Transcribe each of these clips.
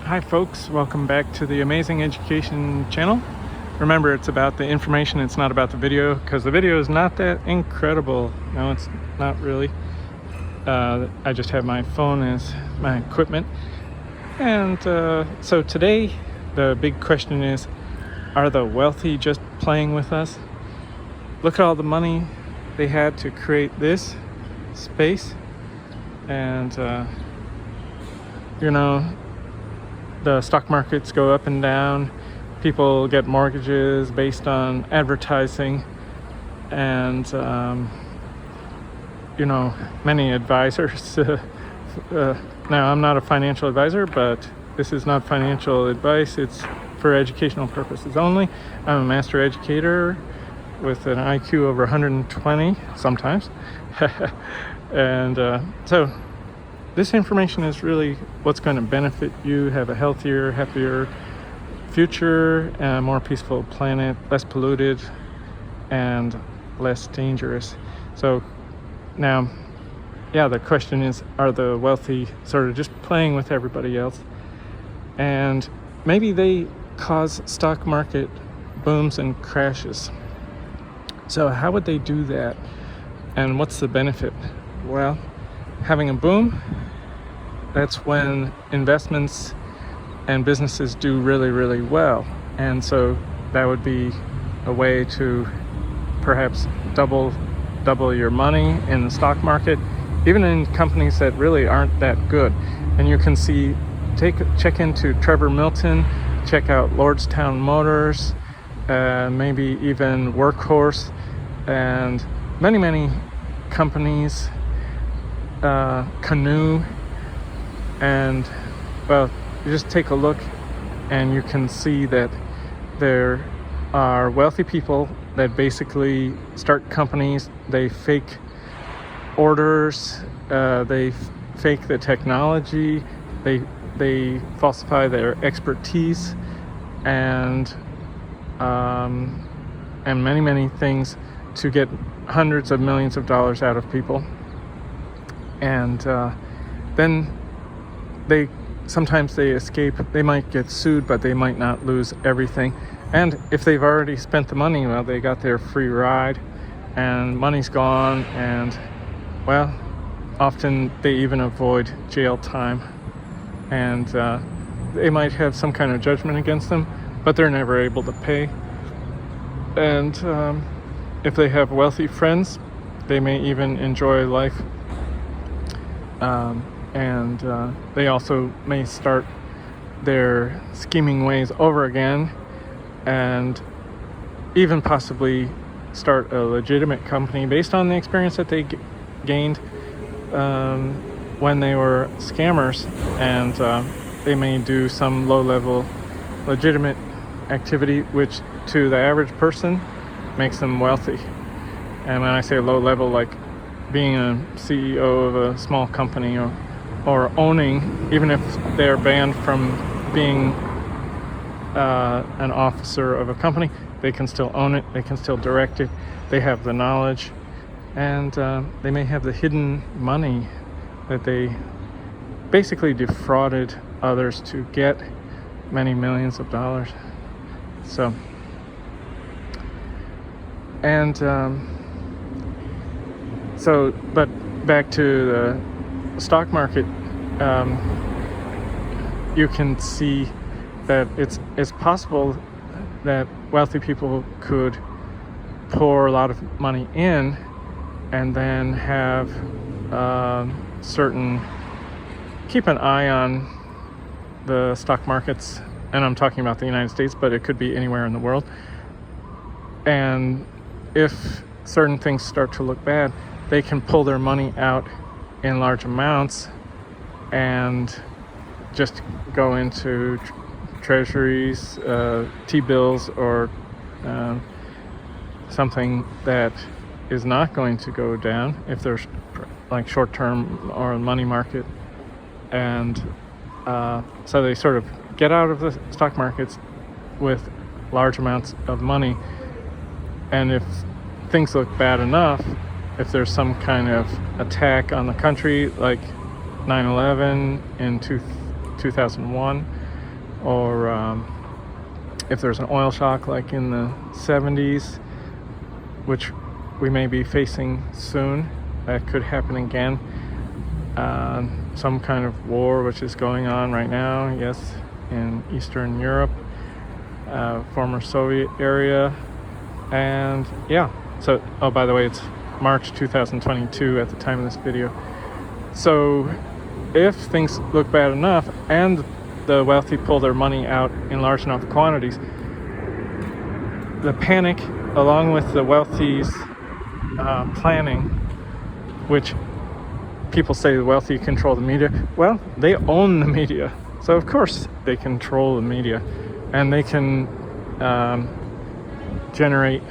Hi folks, welcome back to the Amazing Education channel. Remember, it's about the information, it's not about the video, because the video is not that incredible. No, it's not really. I just have my phone as my equipment. And so today, the big question is, are the wealthy just playing with us? Look at all the money they had to create this space. And, the stock markets go up and down. People get mortgages based on advertising. And, many advisors. Now, I'm not a financial advisor, but this is not financial advice. It's for educational purposes only. I'm a master educator with an IQ over 120 sometimes. And so this information is really what's going to benefit you, have a healthier, happier future, a more peaceful planet, less polluted, and less dangerous. So now, the question is, are the wealthy sort of just playing with everybody else? And maybe they cause stock market booms and crashes. So how would they do that? And what's the benefit? Well, having a boom, that's when investments and businesses do really, really well. And so that would be a way to perhaps double your money in the stock market, even in companies that really aren't that good. And you can check into Trevor Milton, check out Lordstown Motors, maybe even Workhorse, and many companies, Canoe, and you just take a look and you can see that there are wealthy people that basically start companies. They fake orders, they fake the technology, they falsify their expertise, and many things to get hundreds of millions of dollars out of people. And then sometimes they escape. They might get sued, but they might not lose everything. And if they've already spent the money, well, they got their free ride and money's gone, and often they even avoid jail time. And they might have some kind of judgment against them, but they're never able to pay. And if they have wealthy friends, they may even enjoy life. And they also may start their scheming ways over again, and even possibly start a legitimate company based on the experience that they gained when they were scammers. And they may do some low-level legitimate activity, which to the average person makes them wealthy. And when I say low-level, like being a CEO of a small company, or owning, even if they're banned from being an officer of a company, they can still own it, they can still direct it, they have the knowledge, and they may have the hidden money that they basically defrauded others to get many millions of dollars. So, and but back to the stock market, you can see that it's possible that wealthy people could pour a lot of money in and then have keep an eye on the stock markets. And I'm talking about the United States, but it could be anywhere in the world. And if certain things start to look bad, they can pull their money out in large amounts and just go into treasuries, T-bills, or something that is not going to go down if there's like short-term or money market. And so they sort of get out of the stock markets with large amounts of money. And if things look bad enough, if there's some kind of attack on the country, like 9/11 in 2001, or if there's an oil shock like in the 70s, which we may be facing soon, that could happen again. Some kind of war which is going on right now, yes, in Eastern Europe, former Soviet area. And yeah, so, oh, by the way, it's March 2022 at the time of this video. So if things look bad enough and the wealthy pull their money out in large enough quantities, the panic, along with the wealthy's planning, which people say the wealthy control the media. Well, they own the media, so of course they control the media, and they can generate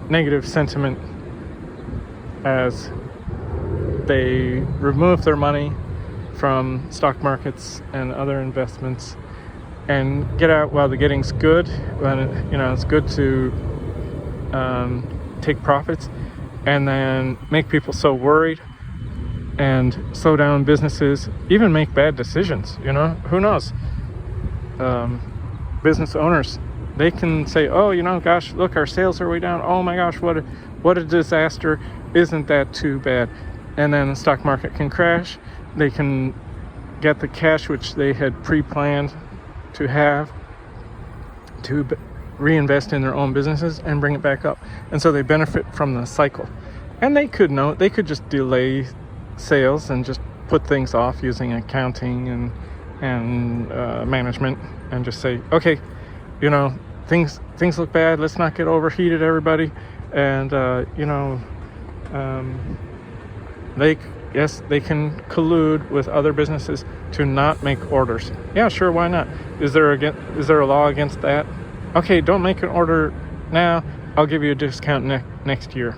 negative sentiment as they remove their money from stock markets and other investments and get out while the getting's good. When it's good to take profits, and then make people so worried and slow down businesses, even make bad decisions. Who knows? Business owners, they can say, oh, gosh, look, our sales are way down. Oh my gosh, what a disaster. Isn't that too bad? And then the stock market can crash. They can get the cash which they had pre-planned to have to reinvest in their own businesses and bring it back up. And so they benefit from the cycle. And they could just delay sales and just put things off using accounting and management, and just say, okay, things look bad, let's not get overheated, everybody. And they can collude with other businesses to not make orders. Yeah, sure, why not? Is there a law against that? Okay, don't make an order now, I'll give you a discount next year.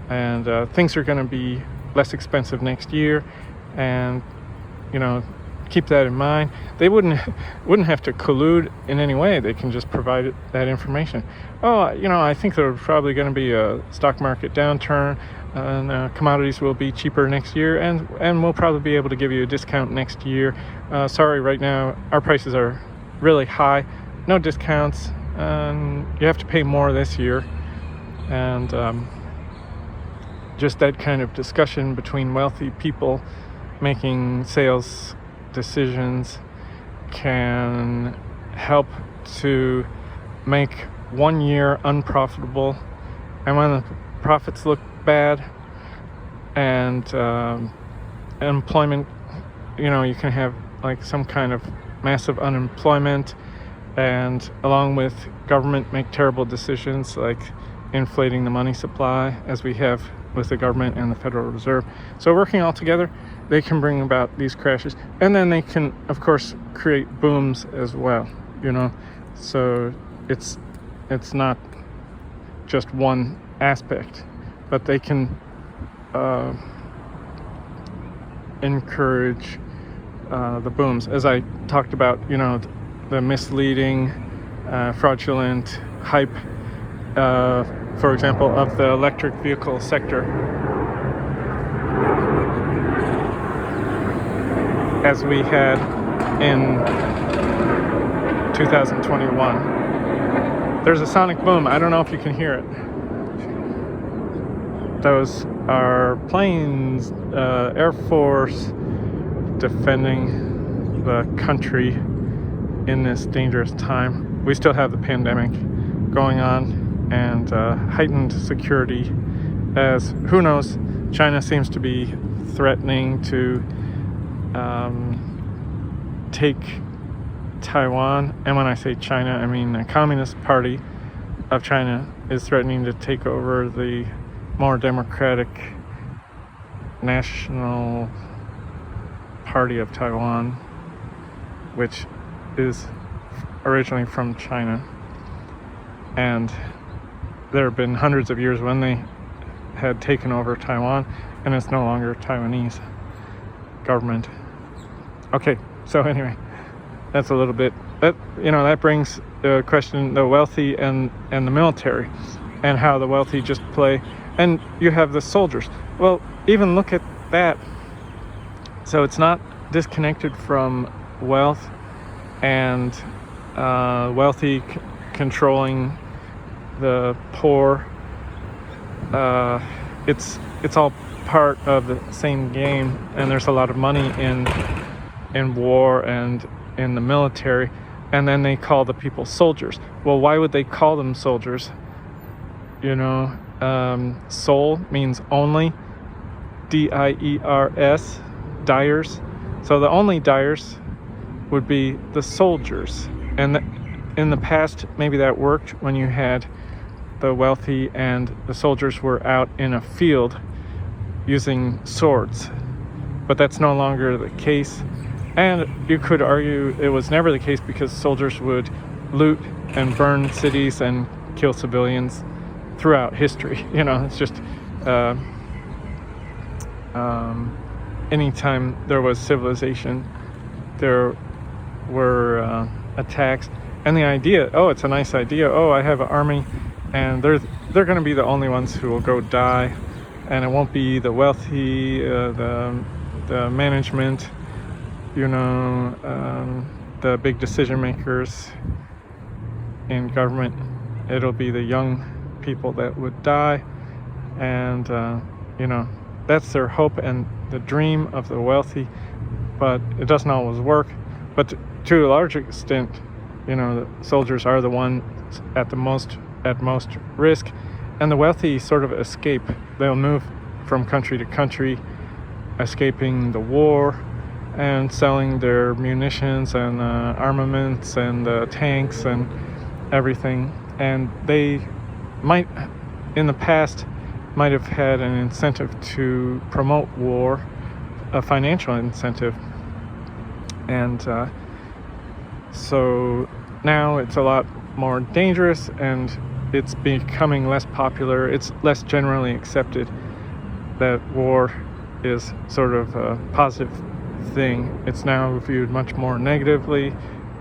And things are going to be less expensive next year, and keep that in mind. They wouldn't have to collude in any way. They can just provide that information. Oh, I think there's probably going to be a stock market downturn, and commodities will be cheaper next year, and we'll probably be able to give you a discount next year. Sorry, right now our prices are really high, no discounts, and you have to pay more this year. And just that kind of discussion between wealthy people making sales decisions can help to make 1 year unprofitable, and when the profits look bad and employment, you can have like some kind of massive unemployment, and along with government make terrible decisions like inflating the money supply, as we have with the government and the Federal Reserve. So working all together, they can bring about these crashes, and then they can, of course, create booms as well. So it's not just one aspect, but they can encourage the booms, as I talked about. The misleading, fraudulent hype, for example, of the electric vehicle sector, as we had in 2021. There's a sonic boom. I don't know if you can hear it. Those are planes, Air Force, defending the country in this dangerous time. We still have the pandemic going on, and heightened security, as who knows, China seems to be threatening to take Taiwan. And when I say China, I mean the Communist Party of China is threatening to take over the more democratic National Party of Taiwan, which is originally from China. And there have been hundreds of years when they had taken over Taiwan, and it's no longer Taiwanese government. Okay, so anyway, that's a little bit, that brings the question, the wealthy and the military, and how the wealthy just play. And you have the soldiers. Well, even look at that. So it's not disconnected from wealth and wealthy controlling the poor. It's all part of the same game, and there's a lot of money in war and in the military. And then they call the people soldiers. Well, why would they call them soldiers? Soul means only, D-I-E-R-S, dyers. So the only dyers would be the soldiers. And in the past, maybe that worked when you had the wealthy and the soldiers were out in a field using swords. But that's no longer the case. And you could argue it was never the case, because soldiers would loot and burn cities and kill civilians throughout history. It's just anytime there was civilization, there were attacks. And the idea, it's a nice idea. I have an army, and they're going to be the only ones who will go die, and it won't be the wealthy, the management, the big decision makers in government. It'll be the young people that would die, and that's their hope and the dream of the wealthy. But it doesn't always work. But to a large extent, the soldiers are the ones at most risk, and the wealthy sort of escape. They'll move from country to country, escaping the war and selling their munitions and armaments and tanks and everything. And they might, in the past, might have had an incentive to promote war, a financial incentive. And so now it's a lot more dangerous, and it's becoming less popular. It's less generally accepted that war is sort of a positive thing. It's now viewed much more negatively,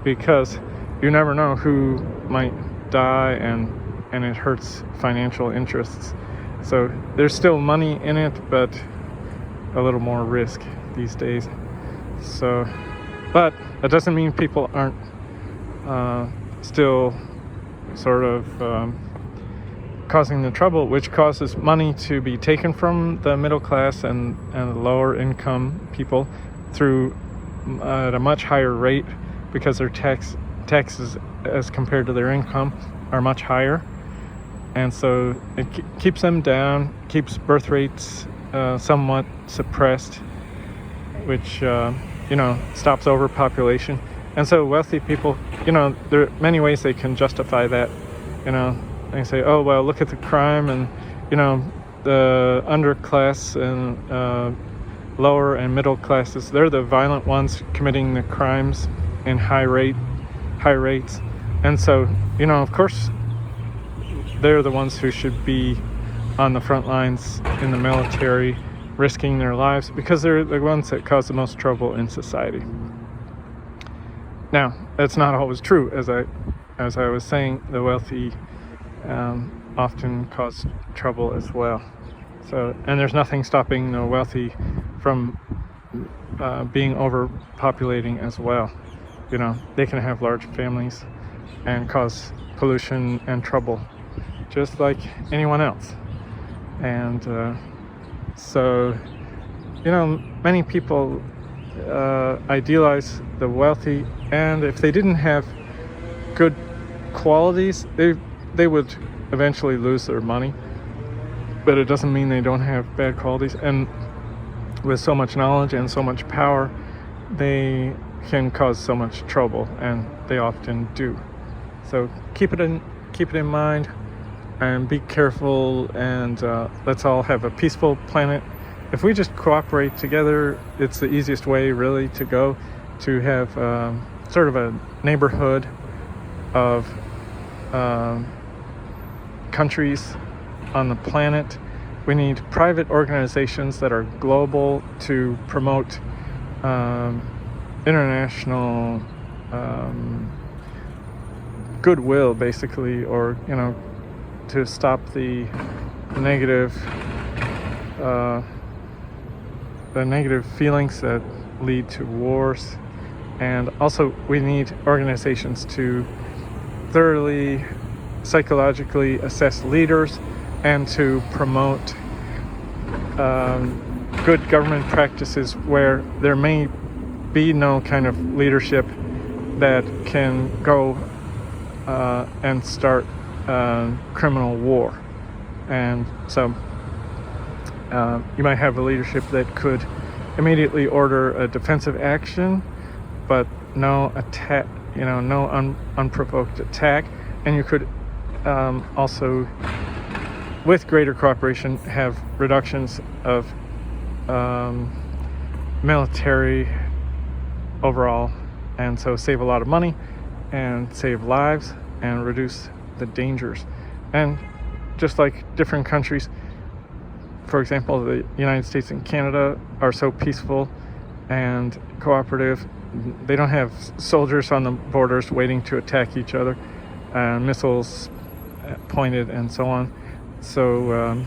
because you never know who might die, and it hurts financial interests. So there's still money in it, but a little more risk these days. So, but that doesn't mean people aren't still sort of causing the trouble, which causes money to be taken from the middle class and lower income people through at a much higher rate, because their taxes as compared to their income are much higher. And so it keeps them down, keeps birth rates somewhat suppressed, which stops overpopulation. And so wealthy people, there are many ways they can justify that. They say, oh, well, look at the crime, and the underclass and lower and middle classes, they're the violent ones committing the crimes in high rates. And so, of course, they're the ones who should be on the front lines in the military, risking their lives, because they're the ones that cause the most trouble in society. Now, that's not always true. As I was saying, the wealthy often cause trouble as well. So, and there's nothing stopping the wealthy from being overpopulating as well. They can have large families and cause pollution and trouble, just like anyone else. And so, many people idealize the wealthy, and if they didn't have good qualities, they would eventually lose their money. But it doesn't mean they don't have bad qualities. And with so much knowledge and so much power, they can cause so much trouble, and they often do. So keep it in mind, and be careful, and let's all have a peaceful planet. If we just cooperate together, it's the easiest way really to go, to have sort of a neighborhood of countries on the planet. We need private organizations that are global to promote international goodwill, basically, or to stop the negative feelings that lead to wars. And also, we need organizations to thoroughly psychologically assess leaders and to promote good government practices where there may be no kind of leadership that can go and start criminal war. And so you might have a leadership that could immediately order a defensive action, but no attack, no unprovoked attack. And you could also, with greater cooperation, have reductions of military overall, and so save a lot of money and save lives and reduce the dangers. And just like different countries, for example, the United States and Canada are so peaceful and cooperative. They don't have soldiers on the borders waiting to attack each other, missiles pointed and so on. So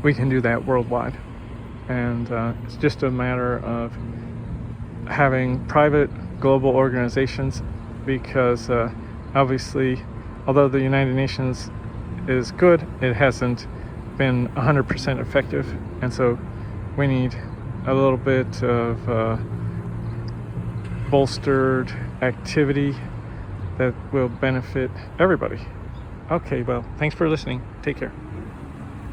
we can do that worldwide. And it's just a matter of having private global organizations, because obviously, although the United Nations is good, it hasn't been 100% effective. And so we need a little bit of bolstered activity that will benefit everybody. Okay, well, thanks for listening. Take care.